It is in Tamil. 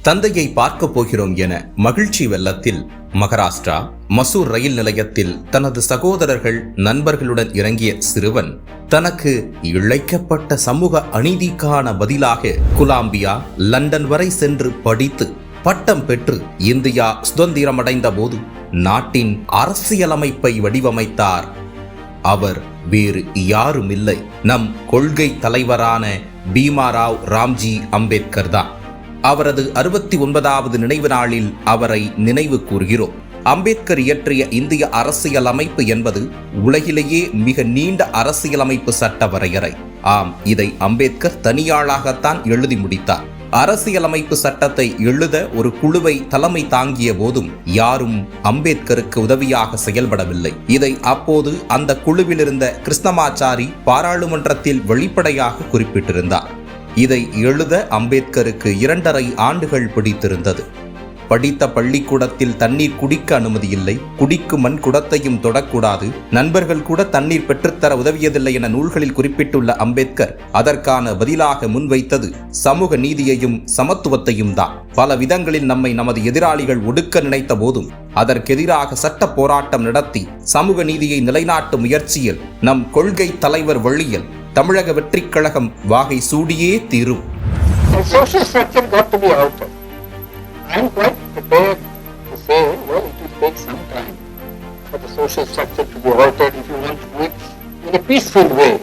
தந்தையை பார்க்க போகிறோம் என மகிழ்ச்சி வெள்ளத்தில் மகாராஷ்டிரா மசூர் ரயில் நிலையத்தில் தனது சகோதரர்கள் நண்பர்களுடன் இறங்கிய சிறுவன் தனக்கு இழைக்கப்பட்ட சமூக அநீதிக்கான பதிலாக கொலம்பியா, லண்டன் வரை சென்று படித்து பட்டம் பெற்று இந்தியா சுதந்திரமடைந்த போது நாட்டின் அரசியலமைப்பை வடிவமைத்தார். அவர் வேறு யாருமில்லை, நம் கொள்கை தலைவரான பீமாராவ் ராம்ஜி அம்பேத்கர் தான். அவரது 69வது நினைவு நாளில் அவரை நினைவு கூர்கிறோம். அம்பேத்கர் இயற்றிய இந்திய அரசியலமைப்பு என்பது உலகிலேயே மிக நீண்ட அரசியலமைப்பு சட்ட வரையறை. ஆம், இதை அம்பேத்கர் தனியாளாகத்தான் எழுதி முடித்தார். அரசியலமைப்பு சட்டத்தை எழுத ஒரு குழுவை தலைமை தாங்கிய போதும் யாரும் அம்பேத்கருக்கு உதவியாக செயல்படவில்லை. இதை அப்போது அந்த குழுவில் இருந்த கிருஷ்ணமாச்சாரி பாராளுமன்றத்தில் வெளிப்படையாக குறிப்பிட்டிருந்தார். இதை எழுத அம்பேத்கருக்கு 2.5 ஆண்டுகள் பிடித்திருந்தது. படித்த பள்ளிக்கூடத்தில் தண்ணீர் குடிக்க அனுமதி இல்லை, குடிக்கும் மண் குடத்தையும் தொடக்கூடாது, நண்பர்கள் கூட தண்ணீர் பெற்றுத்தர உதவியதில்லை என நூல்களில் குறிப்பிட்டுள்ள அம்பேத்கர் அதற்கான பதிலாக முன்வைத்தது சமூக நீதியையும் சமத்துவத்தையும் தான். பல விதங்களில் நம்மை நமது எதிராளிகள் ஒடுக்க நினைத்த போதும் அதற்கெதிராக சட்ட போராட்டம் நடத்தி சமூக நீதியை நிலைநாட்டும் முயற்சியில் நம் கொள்கை தலைவர் வழியில் தமிழக வெற்றிக் கழகம் வாகை சூடியே தீரும். I am quite prepared to say, well, it will take some time for the social structure to be altered if you want to do it in a peaceful way.